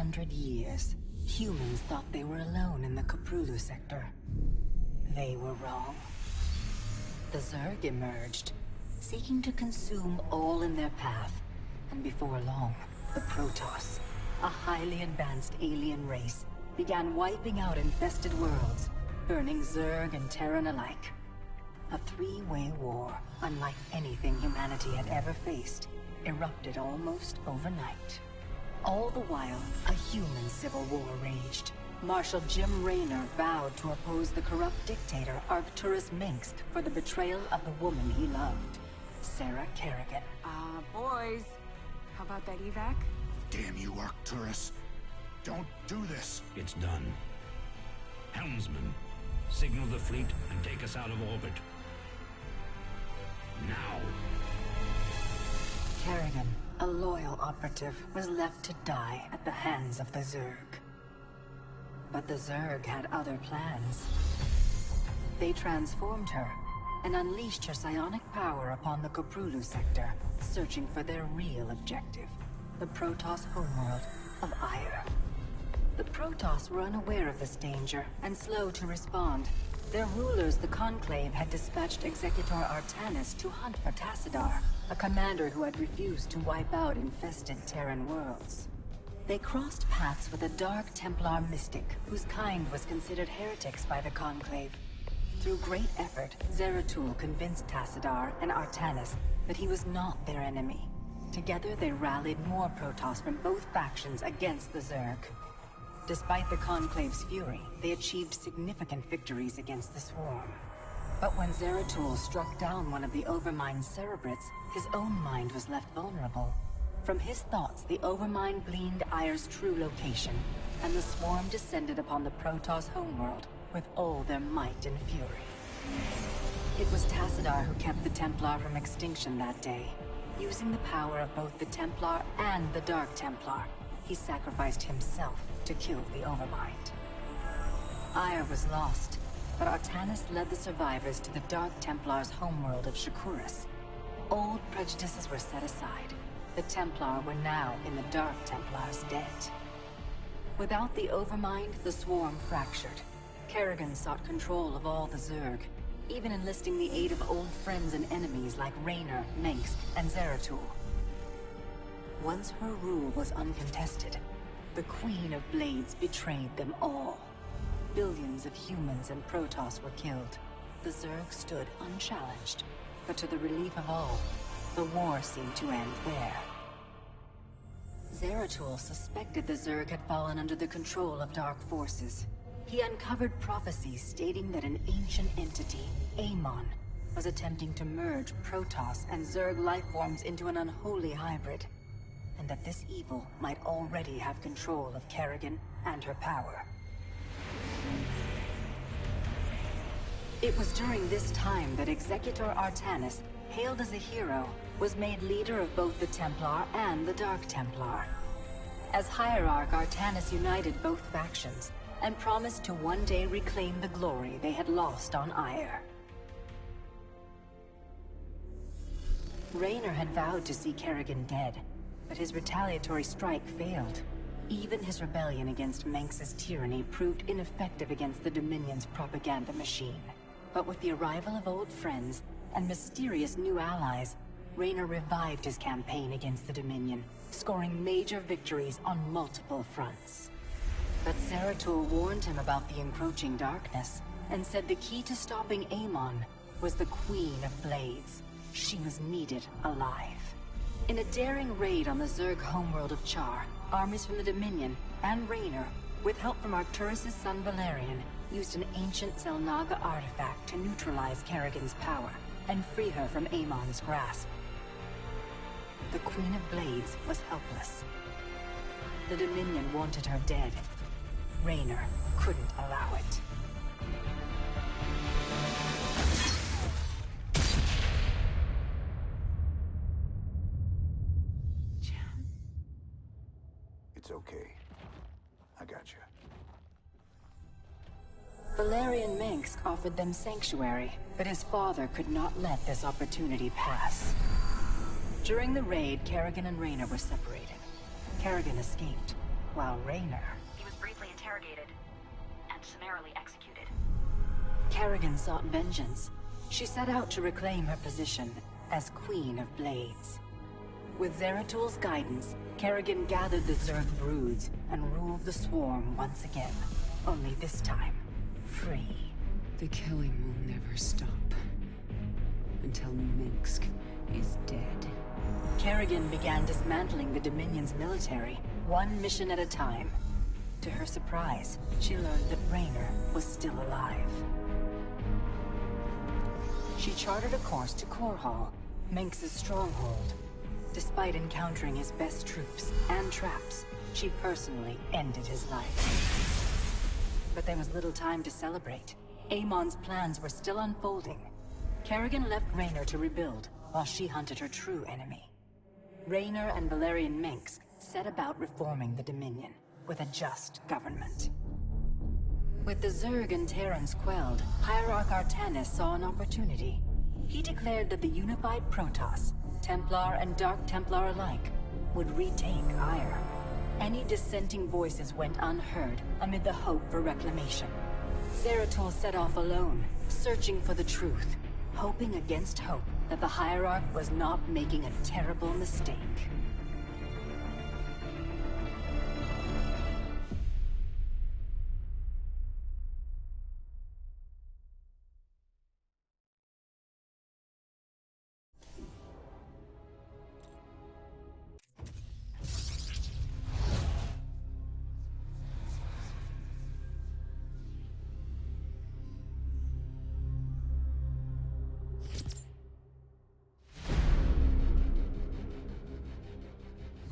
100 years, humans thought they were alone in the Koprulu sector. They were wrong. The Zerg emerged, seeking to consume all in their path, and before long, the Protoss, a highly advanced alien race, began wiping out infested worlds, burning Zerg and Terran alike. A three-way war, unlike anything humanity had ever faced, erupted almost overnight. All the while, a human civil war raged. Marshal Jim Raynor vowed to oppose the corrupt dictator Arcturus Minsk for the betrayal of the woman he loved, Sarah Kerrigan. Boys, how about that evac? Damn you, Arcturus. Don't do this. It's done. Helmsman, signal the fleet and take us out of orbit. Now. Kerrigan, a loyal operative, was left to die at the hands of the Zerg. But the Zerg had other plans. They transformed her and unleashed her psionic power upon the Koprulu sector, searching for their real objective, the Protoss homeworld of Ire. The Protoss were unaware of this danger and slow to respond. Their rulers, the Conclave, had dispatched Executor Artanis to hunt for Tassadar, a commander who had refused to wipe out infested Terran worlds. They crossed paths with a Dark Templar mystic, whose kind was considered heretics by the Conclave. Through great effort, Zeratul convinced Tassadar and Artanis that he was not their enemy. Together they rallied more Protoss from both factions against the Zerg. Despite the Conclave's fury, they achieved significant victories against the Swarm. But when Zeratul struck down one of the Overmind's Cerebrates, his own mind was left vulnerable. From his thoughts, the Overmind gleaned Ire's true location, and the Swarm descended upon the Protoss homeworld with all their might and fury. It was Tassadar who kept the Templar from extinction that day. Using the power of both the Templar and the Dark Templar, he sacrificed himself to kill the Overmind. Ire was lost, but Artanis led the survivors to the Dark Templar's homeworld of Shakuras. Old prejudices were set aside. The Templar were now in the Dark Templar's debt. Without the Overmind, the Swarm fractured. Kerrigan sought control of all the Zerg, even enlisting the aid of old friends and enemies like Raynor, Mengsk, and Zeratul. Once her rule was uncontested, the Queen of Blades betrayed them all. Billions of humans and Protoss were killed. The Zerg stood unchallenged, but to the relief of all, the war seemed to end there. Zeratul suspected the Zerg had fallen under the control of dark forces. He uncovered prophecies stating that an ancient entity, Amon, was attempting to merge Protoss and Zerg lifeforms into an unholy hybrid, and that this evil might already have control of Kerrigan and her power. It was during this time that Executor Artanis, hailed as a hero, was made leader of both the Templar and the Dark Templar. As Hierarch, Artanis united both factions, and promised to one day reclaim the glory they had lost on Ire. Raynor had vowed to see Kerrigan dead, but his retaliatory strike failed. Even his rebellion against Mengsk's tyranny proved ineffective against the Dominion's propaganda machine. But with the arrival of old friends and mysterious new allies, Raynor revived his campaign against the Dominion, scoring major victories on multiple fronts. But Zeratul warned him about the encroaching darkness, and said the key to stopping Amon was the Queen of Blades. She was needed alive. In a daring raid on the Zerg homeworld of Char, armies from the Dominion and Raynor, with help from Arcturus' son Valerian, used an ancient Zelnaga artifact to neutralize Kerrigan's power and free her from Amon's grasp. The Queen of Blades was helpless. The Dominion wanted her dead. Raynor couldn't allow it. It's okay. I got you. Valerian Mengsk offered them sanctuary, but his father could not let this opportunity pass. During the raid, Kerrigan and Raynor were separated. Kerrigan escaped, while Raynor... He was briefly interrogated and summarily executed. Kerrigan sought vengeance. She set out to reclaim her position as Queen of Blades. With Zeratul's guidance, Kerrigan gathered the Zerg broods and ruled the swarm once again. Only this time, free. The killing will never stop. Until Minsk is dead. Kerrigan began dismantling the Dominion's military, one mission at a time. To her surprise, she learned that Raynor was still alive. She charted a course to Korhal, Minsk's stronghold. Despite encountering his best troops and traps, she personally ended his life. But there was little time to celebrate. Amon's plans were still unfolding. Kerrigan left Raynor to rebuild, while she hunted her true enemy. Raynor and Valerian Minsk set about reforming the Dominion, with a just government. With the Zerg and Terrans quelled, Hierarch Artanis saw an opportunity. He declared that the unified Protoss, Templar and Dark Templar alike, would retake Ire. Any dissenting voices went unheard amid the hope for reclamation. Zeratul set off alone, searching for the truth, hoping against hope that the Hierarch was not making a terrible mistake.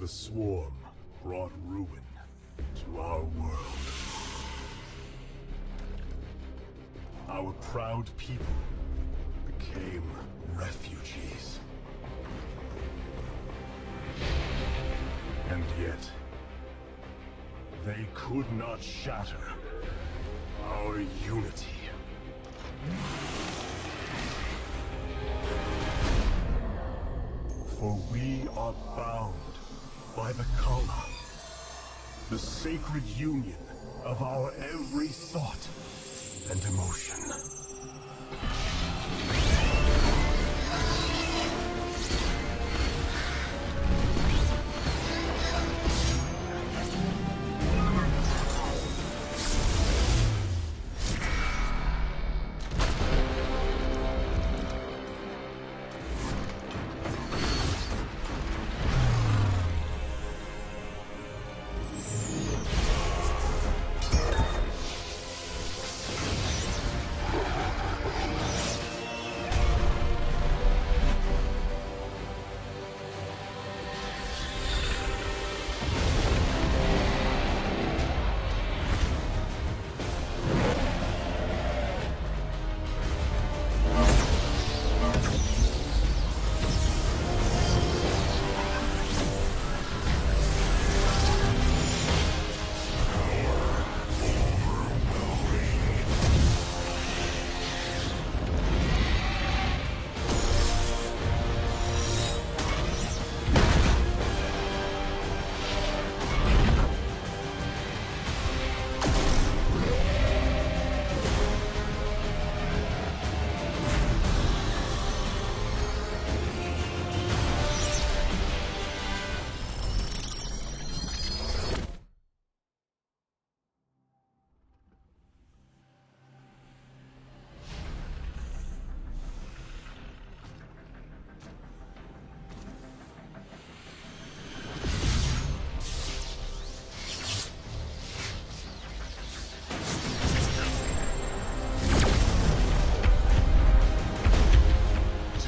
The swarm brought ruin to our world. Our proud people became refugees. And yet, they could not shatter our unity. For we are bound by the Kala, the sacred union of our every thought and emotion.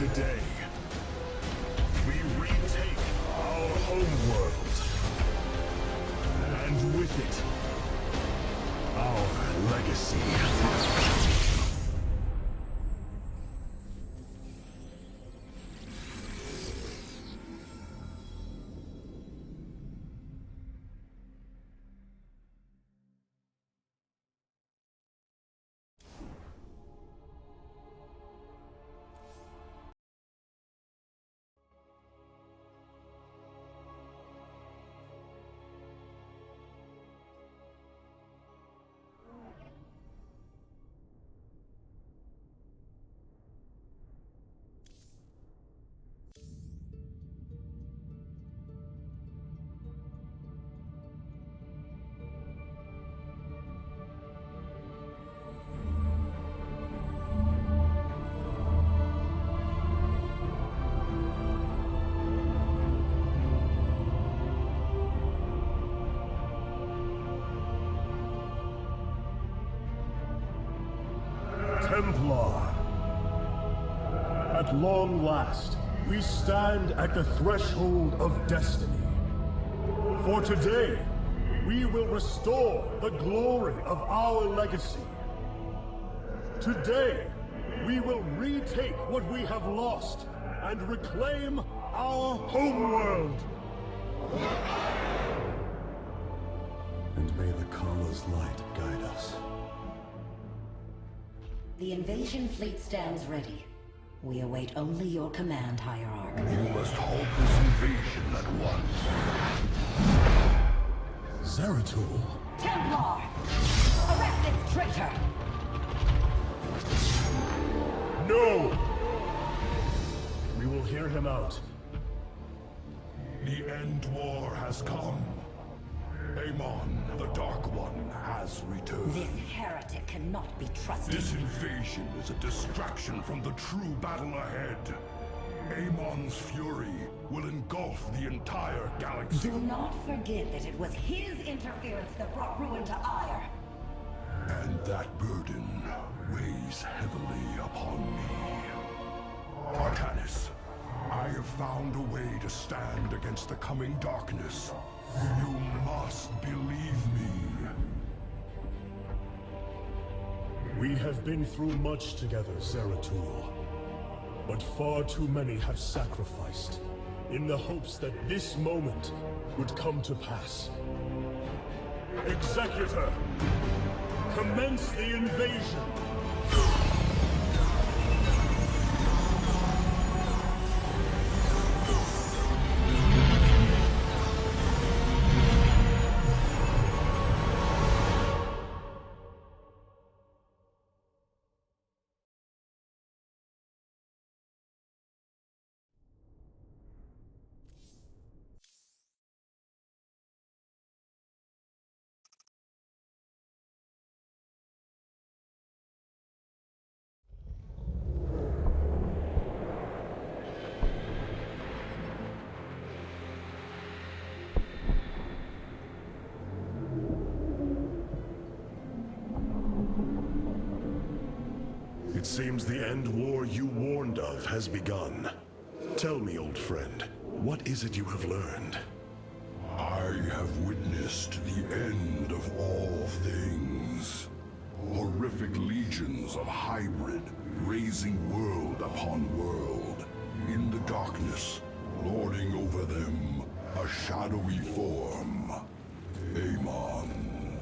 Today, we retake our homeworld. And with it, our legacy. Templar. At long last, we stand at the threshold of destiny. For today, we will restore the glory of our legacy. Today, we will retake what we have lost and reclaim our homeworld. And may the Kala's light guide us. The invasion fleet stands ready. We await only your command, Hierarch. You must halt this invasion at once. Zeratul? Templar! Arrest this traitor! No! We will hear him out. The end war has come. Amon, the Dark One, has returned. This heretic cannot be trusted. This invasion is a distraction from the true battle ahead. Amon's fury will engulf the entire galaxy. Do not forget that it was his interference that brought ruin to Ire. And that burden weighs heavily upon me. Artanis, I have found a way to stand against the coming darkness. You must believe me. We have been through much together, Zeratul. But far too many have sacrificed, in the hopes that this moment would come to pass. Executor! Commence the invasion! It seems the end war you warned of has begun. Tell me, old friend, what is it you have learned? I have witnessed the end of all things. Horrific legions of hybrid, raising world upon world. In the darkness, lording over them, a shadowy form. Amon.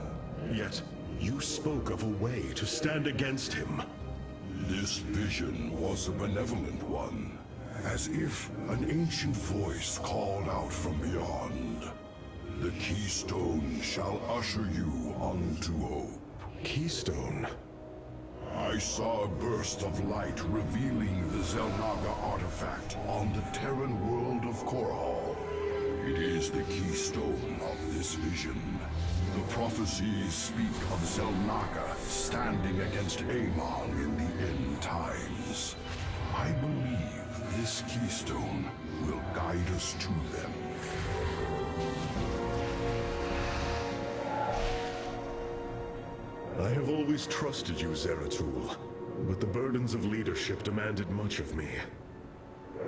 Yet, you spoke of a way to stand against him. This vision was a benevolent one, as if an ancient voice called out from beyond. The Keystone shall usher you unto hope. Keystone? I saw a burst of light revealing the Zelnaga artifact on the Terran world of Korhal. It is the keystone of this vision. The prophecies speak of Zelnaga standing against Amon in the end times. I believe this keystone will guide us to them. I have always trusted you, Zeratul, but the burdens of leadership demanded much of me.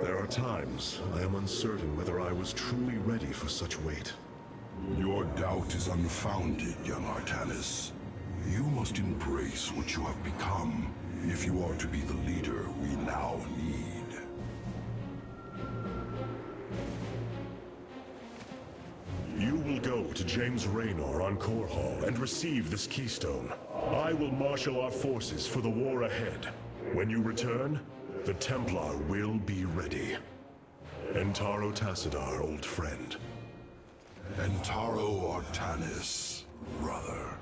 There are times I am uncertain whether I was truly ready for such weight. Your doubt is unfounded, young Artanis. You must embrace what you have become, if you are to be the leader we now need. You will go to James Raynor on Korhal and receive this keystone. I will marshal our forces for the war ahead. When you return, the Templar will be ready. Entaro Tassadar, old friend. Entaro Artanis, brother.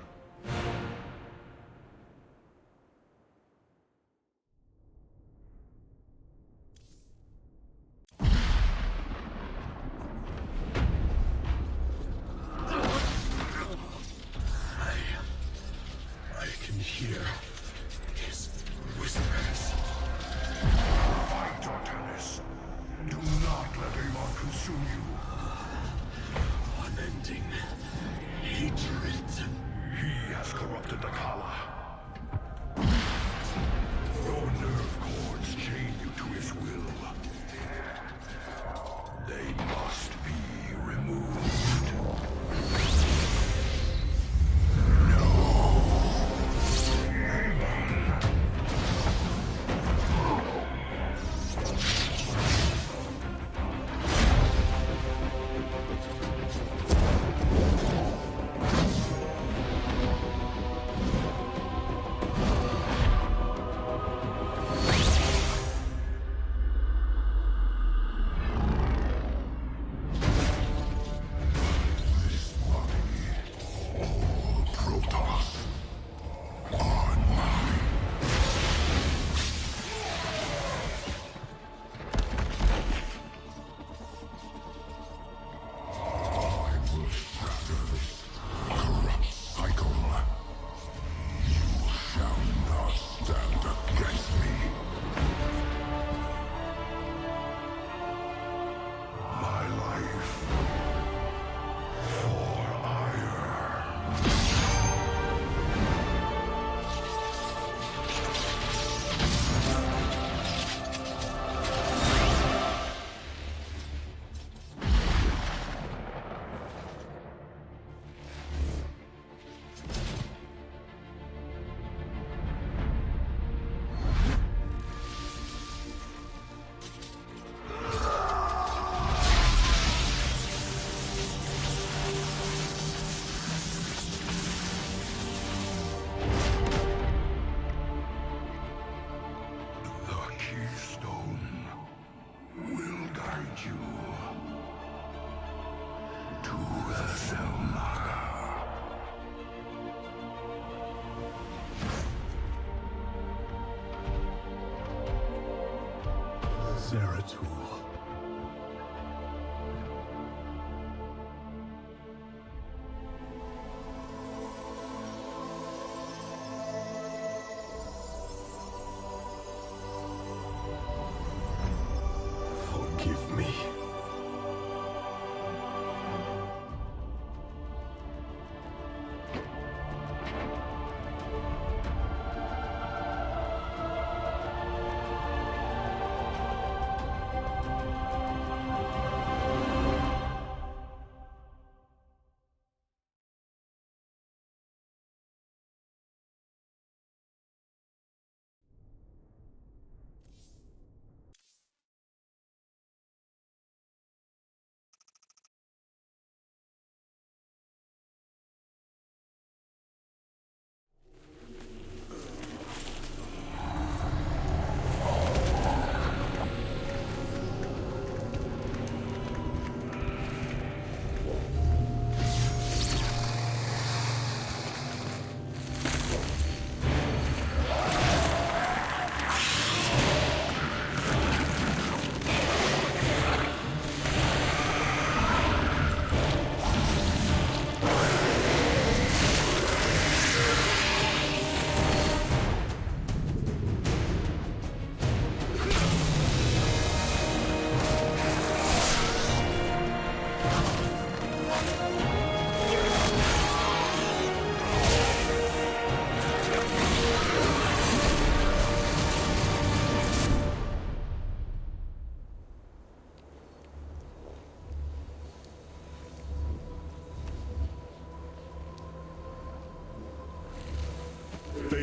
I can hear his whispers. Fight, Artanis. Do not let Amon consume you. Unending hatred. He has corrupted the Kala. tool. Forgive me.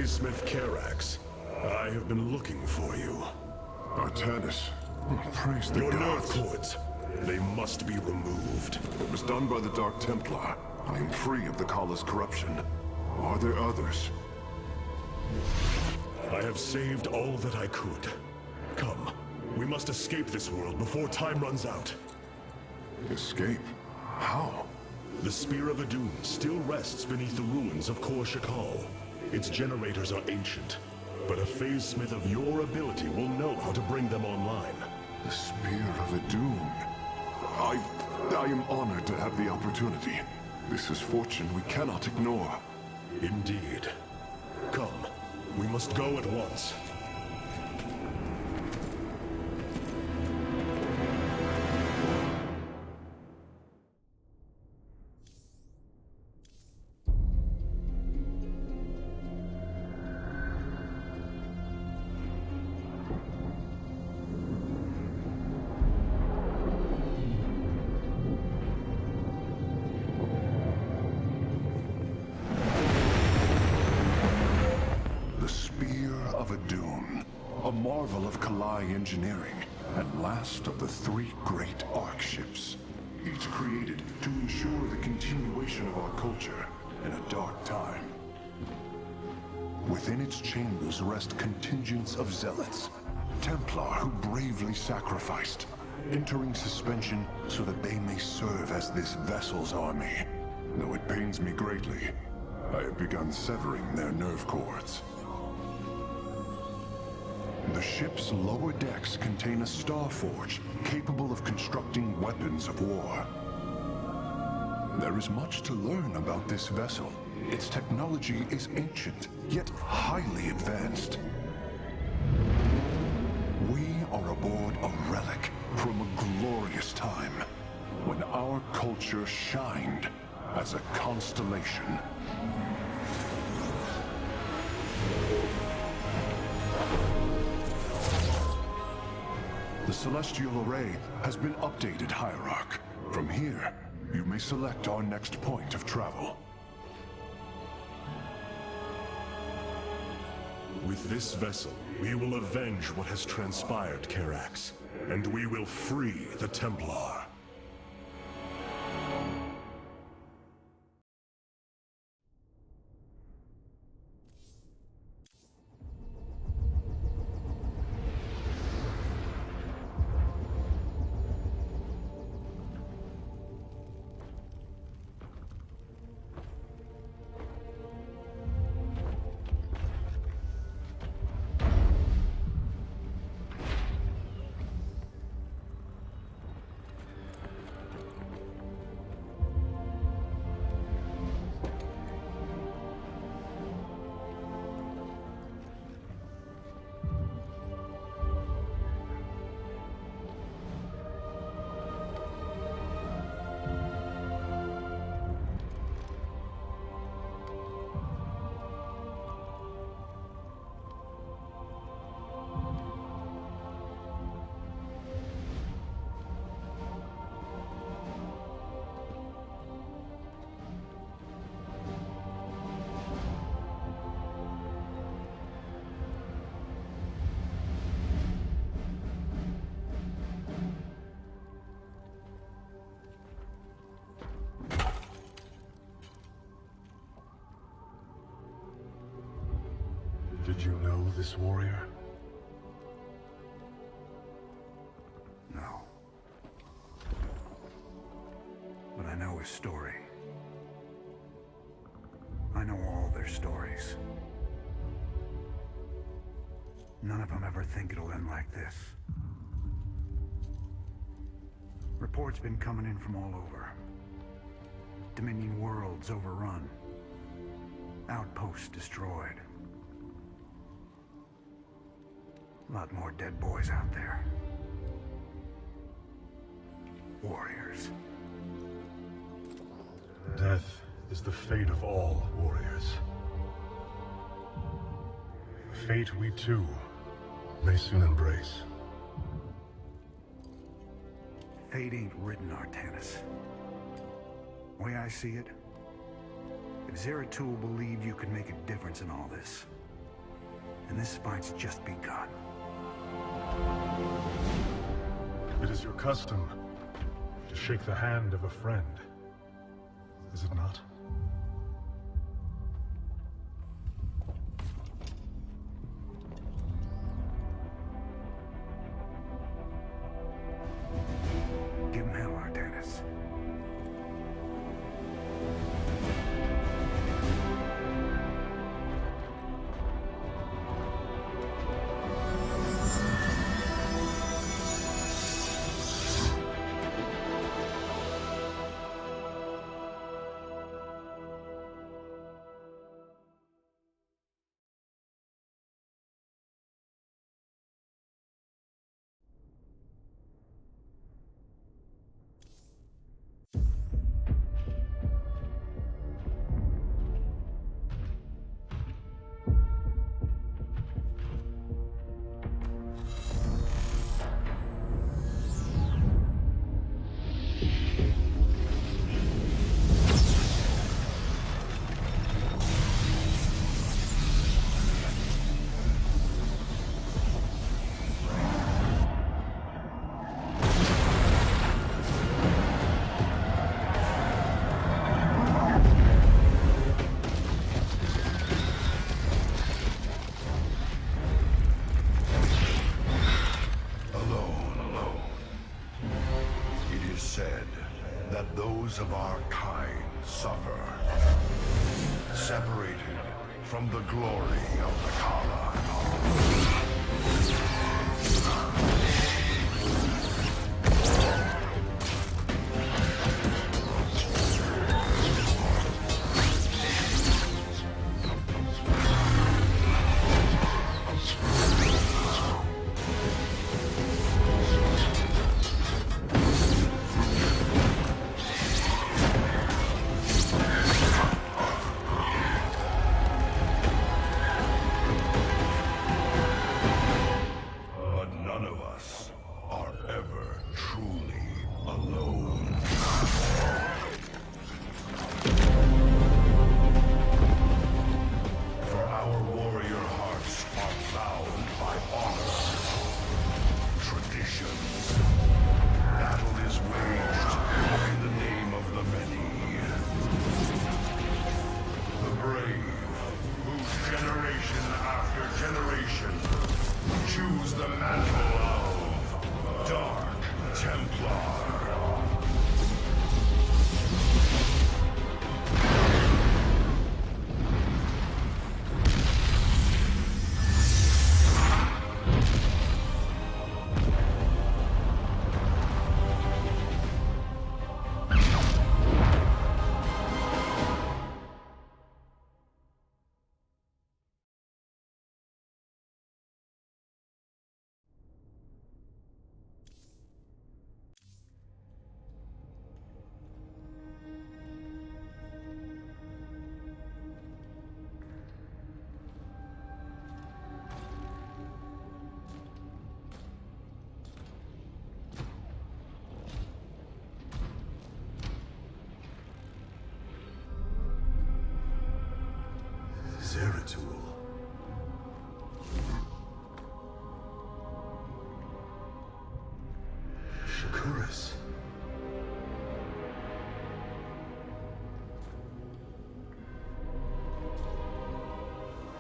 Smith Karax, I have been looking for you. Artanis, praise the Your nerve gods. cords, they must be removed. It was done by the Dark Templar. I am free of the Kala's corruption. Are there others? I have saved all that I could. Come, we must escape this world before time runs out. Escape? How? The Spear of Adun still rests beneath the ruins of Kor Shakal. Its generators are ancient, but a phase smith of your ability will know how to bring them online. The Spear of Adun. I am honored to have the opportunity. This is fortune we cannot ignore. Indeed. Come, we must go at once. Engineering, and last of the three great Ark ships, each created to ensure the continuation of our culture in a dark time. Within its chambers rest contingents of zealots, Templar who bravely sacrificed, entering suspension so that they may serve as this vessel's army. Though it pains me greatly, I have begun severing their nerve cords. The ship's lower decks contain a star forge capable of constructing weapons of war. There is much to learn about this vessel. Its technology is ancient, yet highly advanced. We are aboard a relic from a glorious time, when our culture shined as a constellation. The Celestial Array has been updated, Hierarch. From here, you may select our next point of travel. With this vessel, we will avenge what has transpired, Karax, and we will free the Templar. Did you know this warrior? No. But I know his story. I know all their stories. None of them ever think it'll end like this. Reports been coming in from all over. Dominion worlds overrun. Outposts destroyed. A lot more dead boys out there. Warriors. Death is the fate of all warriors. A fate we too may soon embrace. Fate ain't written, Artanis. The way I see it, if SC2 believed you could make a difference in all this, and this fight's just begun. It is your custom to shake the hand of a friend, is it not? Give him hell, Artanis. Of our kind suffer, separated from the glory of the Kala. SC2. Shakuras.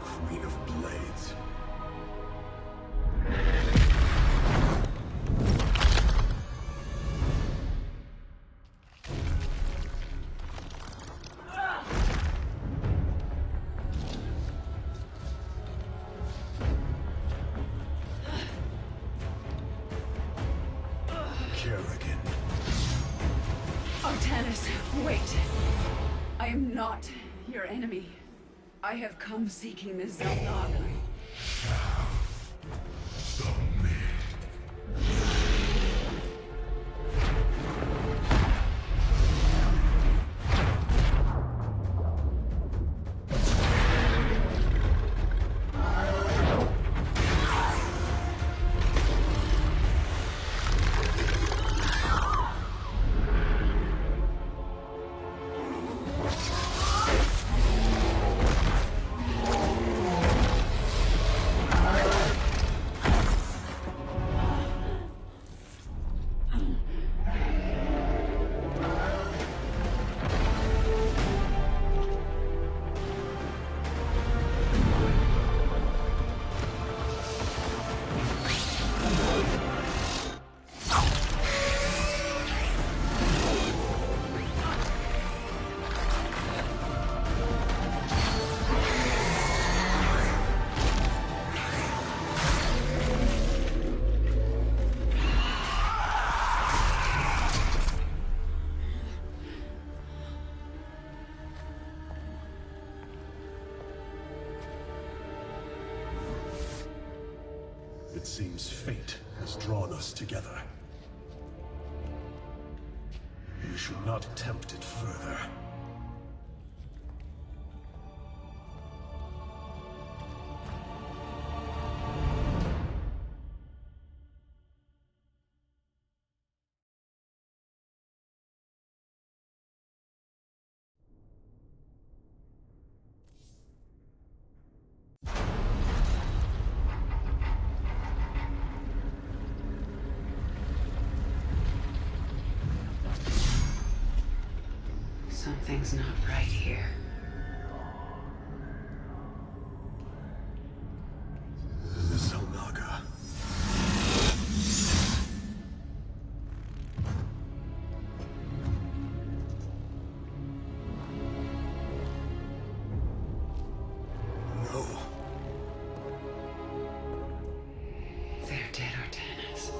Queen of Blades. Wait. I am not your enemy. I have come seeking the Zelnaga. It seems fate has drawn us together. We should not attempt it further. Something's not right here. The Zelnaga. No. They're dead, Artanis.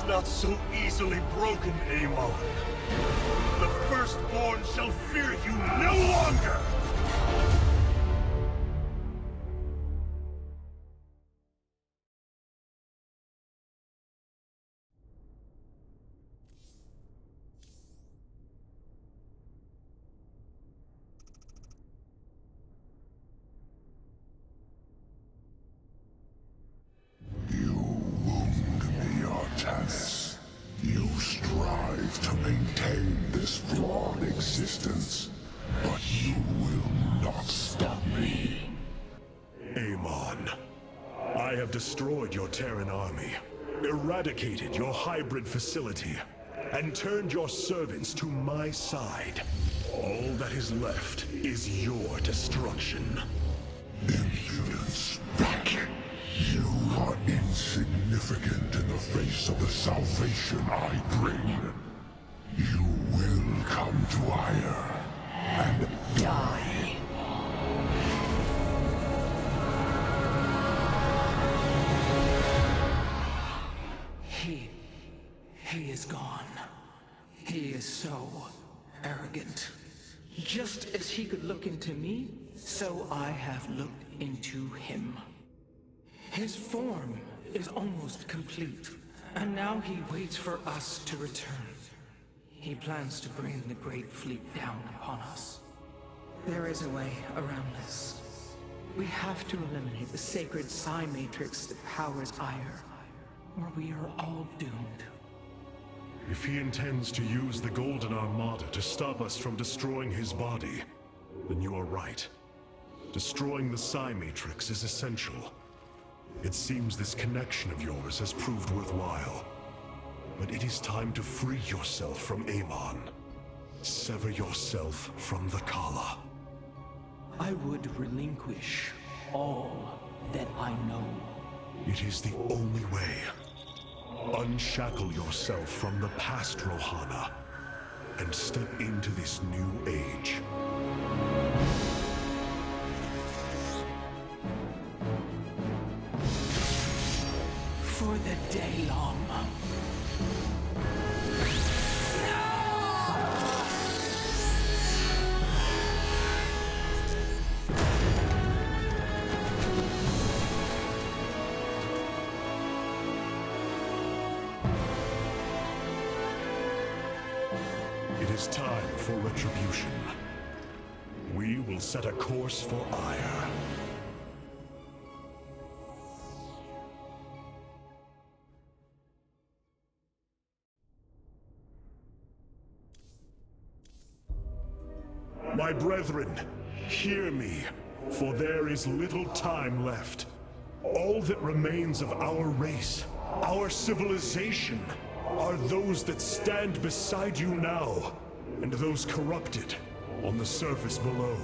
Not so easily broken, Amon. The Firstborn shall fear you no longer! You strive to maintain this flawed existence, but you will not stop me. Amon, I have destroyed your Terran army, eradicated your hybrid facility, and turned your servants to my side. All that is left is your destruction. Impudence, back! You are insignificant in the face of the salvation I bring. You will come to Ire and die. He is gone. He is so arrogant. Just as he could look into me, so I have looked into him. His form is almost complete, and now he waits for us to return. He plans to bring the Great Fleet down upon us. There is a way around this. We have to eliminate the sacred psi matrix that powers Ire, or we are all doomed. If he intends to use the Golden Armada to stop us from destroying his body, then you are right. Destroying the psi matrix is essential. It seems this connection of yours has proved worthwhile. But it is time to free yourself from Amon. Sever yourself from the Kala. I would relinquish all that I know. It is the only way. Unshackle yourself from the past, Rohana, and step into this new age. For the day long. It is time for retribution. We will set a course for Ire. My brethren, hear me, for there is little time left. All that remains of our race, our civilization, are those that stand beside you now, and those corrupted on the surface below.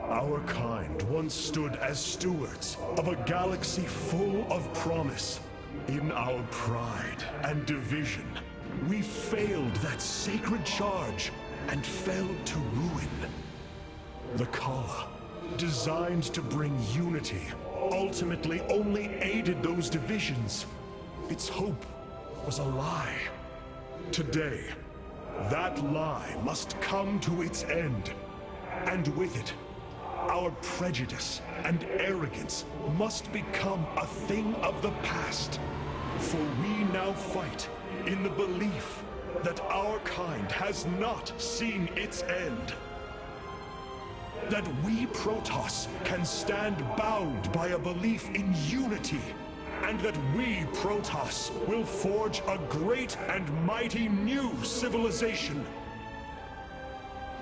Our kind once stood as stewards of a galaxy full of promise. In our pride and division, we failed that sacred charge and fell to ruin. The Kala, designed to bring unity, ultimately only aided those divisions. Its hope was a lie. Today, that lie must come to its end. And with it, our prejudice and arrogance must become a thing of the past. For we now fight in the belief that our kind has not seen its end. That we Protoss can stand bound by a belief in unity, and that we Protoss will forge a great and mighty new civilization.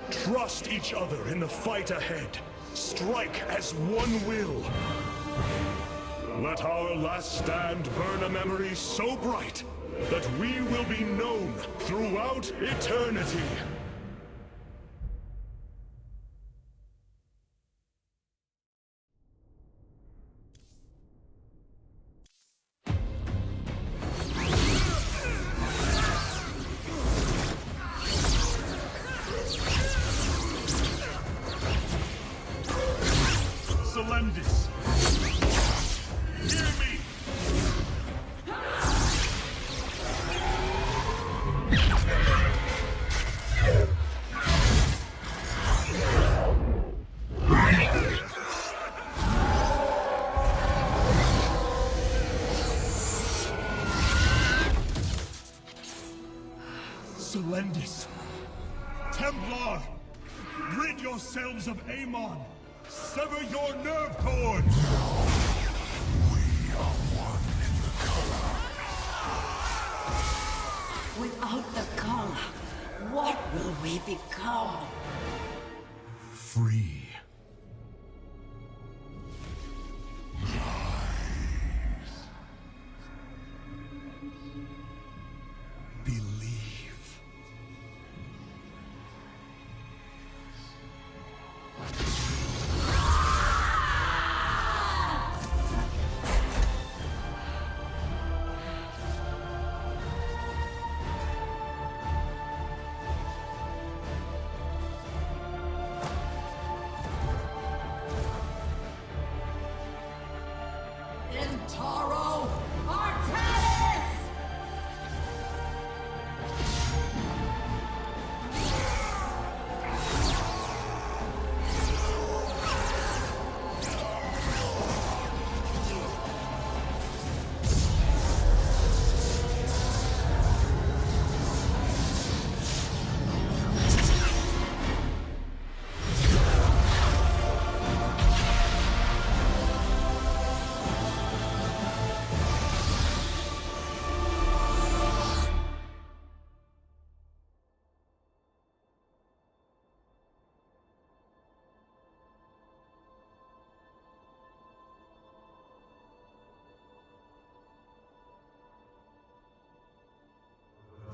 Trust each other in the fight ahead. Strike as one will. Let our last stand burn a memory so bright that we will be known throughout eternity. Selendis, hear me! Selendis, Templar, rid yourselves of Amon. Sever your nerve cords! We are one in the Kala. Without the Kala, what will we become? Free. Believe.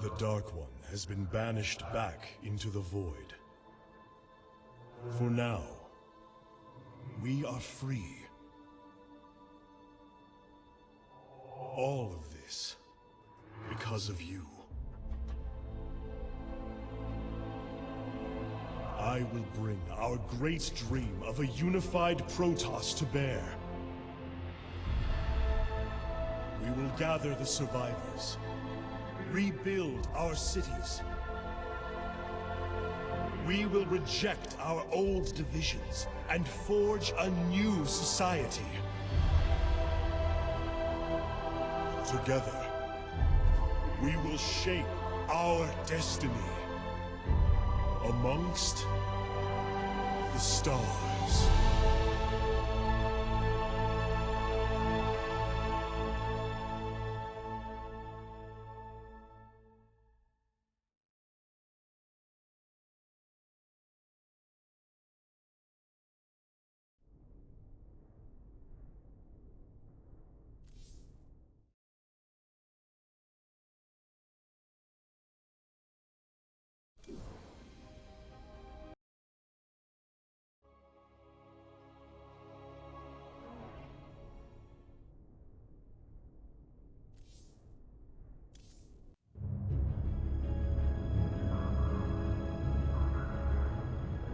The Dark One has been banished back into the void. For now, we are free. All of this because of you. I will bring our great dream of a unified Protoss to bear. We will gather the survivors, rebuild our cities. We will reject our old divisions and forge a new society. Together, we will shape our destiny amongst the stars.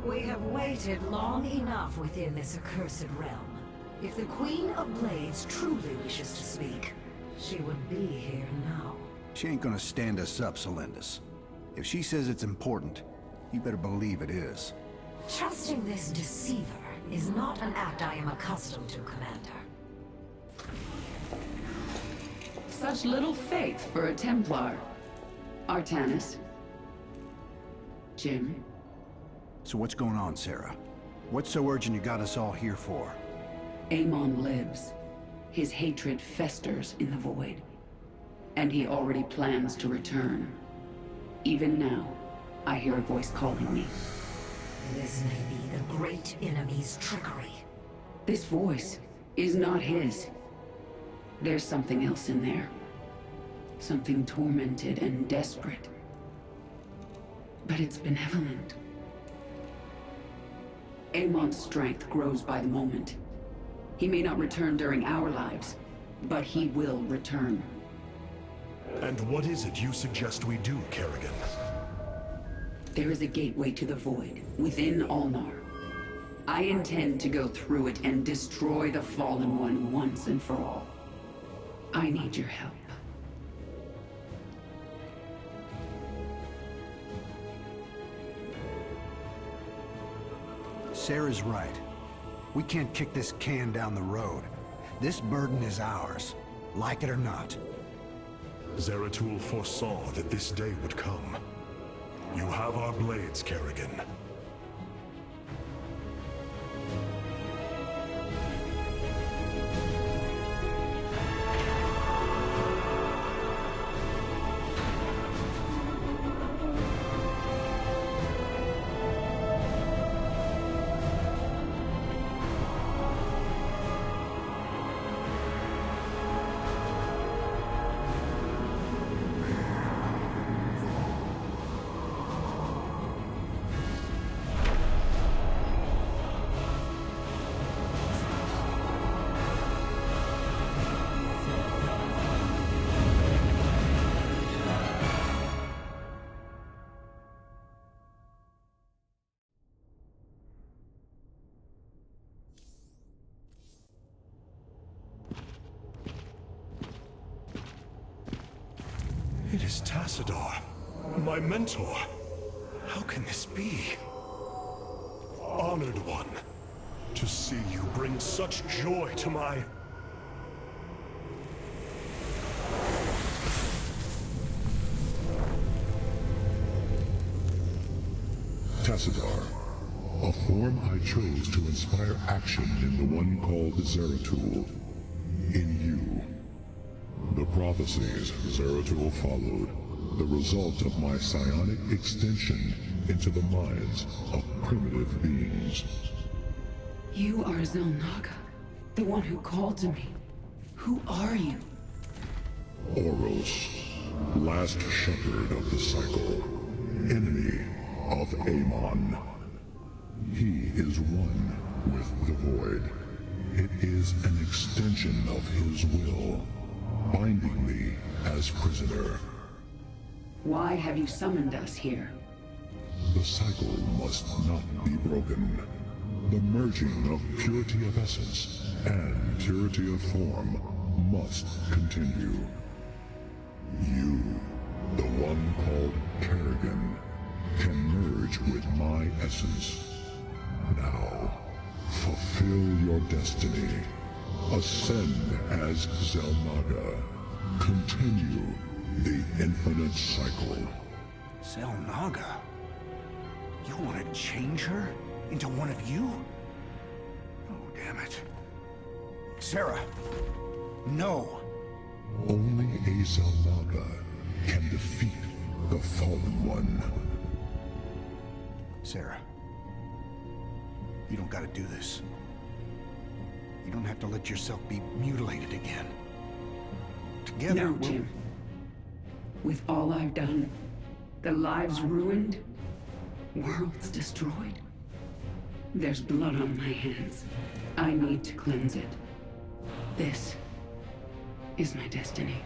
We have waited long enough within this accursed realm. If the Queen of Blades truly wishes to speak, she would be here now. She ain't gonna stand us up, Celindus. If she says it's important, you better believe it is. Trusting this deceiver is not an act I am accustomed to, Commander. Such little faith for a Templar. Artanis. Jim. So what's going on, Sarah? What's so urgent you got us all here for? Amon lives. His hatred festers in the void. And he already plans to return. Even now, I hear a voice calling me. This may be the great enemy's trickery. This voice is not his. There's something else in there. Something tormented and desperate. But it's benevolent. Amon's strength grows by the moment. He may not return during our lives, but he will return. And what is it you suggest we do, Kerrigan? There is a gateway to the void, within Ulnar. I intend to go through it and destroy the Fallen One once and for all. I need your help. Sarah's right. We can't kick this can down the road. This burden is ours, like it or not. Zeratul foresaw that this day would come. You have our blades, Kerrigan. It is Tassadar, my mentor. How can this be? Honored one, to see you bring such joy to my... Tassadar, a form I chose to inspire action in the one called Zeratul. In you. The prophecies Zeratul followed, the result of my psionic extension into the minds of primitive beings. You are Xel'Naga, the one who called to me. Who are you? Oros, last shepherd of the cycle, enemy of Amon. He is one with the void. It is an extension of his will, binding me as prisoner. Why have you summoned us here? The cycle must not be broken. The merging of purity of essence and purity of form must continue. You, the one called Kerrigan, can merge with my essence. Now, fulfill your destiny. Ascend as Xel'Naga. Continue the infinite cycle. Xel'Naga? You want to change her into one of you? Oh, damn it. Sarah, no. Only a Xel'Naga can defeat the Fallen One. Sarah, you don't gotta do this. You don't have to let yourself be mutilated again. Together, No, Jim. With all I've done, the lives ruined, worlds destroyed, there's blood on my hands. I need to cleanse it. This is my destiny.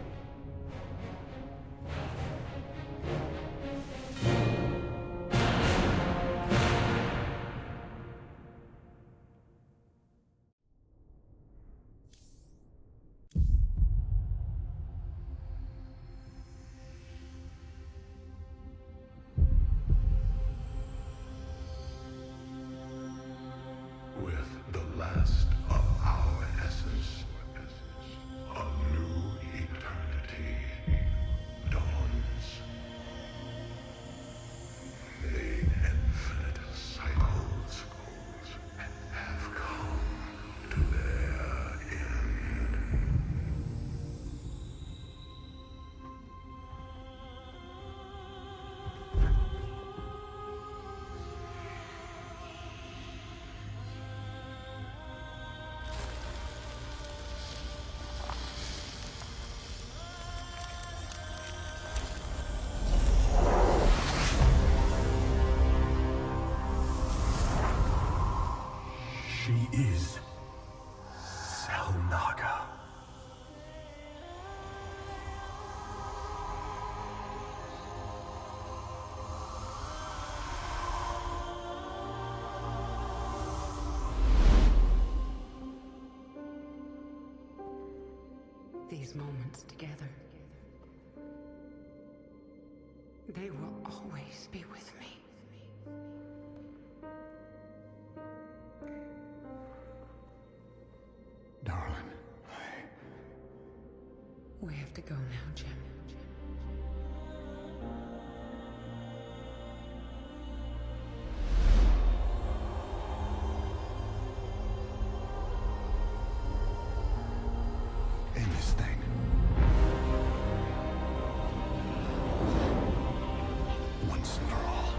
With the last of our essence, a new eternity dawns. The infinite cycles have come to their end. She is Xel'Naga. These moments together, they will always be with me. Darling. We have to go now, Jim. End this thing. Once and for all.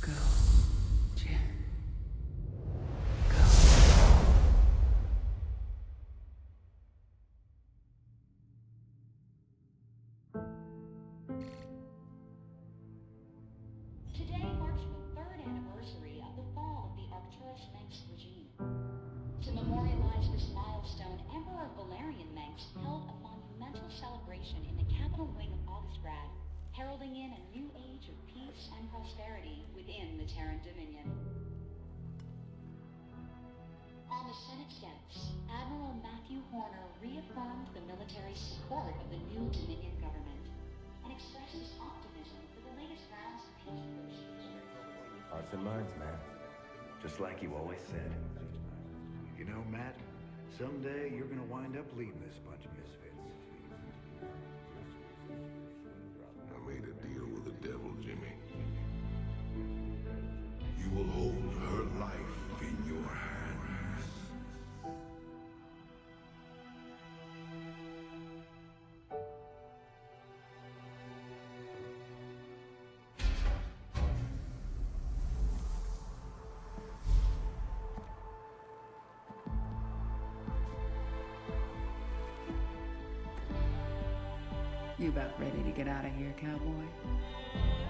Go, Jim. Today marks the third anniversary of the fall of the Arcturus Manx regime. To memorialize this milestone, Emperor Valerian Manx held a monumental celebration in the capital wing of Augustgrad, heralding in a new age of peace and prosperity within the Terran Dominion. On the Senate steps, Admiral Matthew Horner reaffirmed the military support of the new Dominion government and expressed his optimism for the latest rounds of peace negotiations. Hearts and minds, man. Just like you always said. You know, Matt, someday you're gonna wind up leading this bunch of misfits. I made a deal with the devil, Jimmy. You about ready to get out of here, cowboy?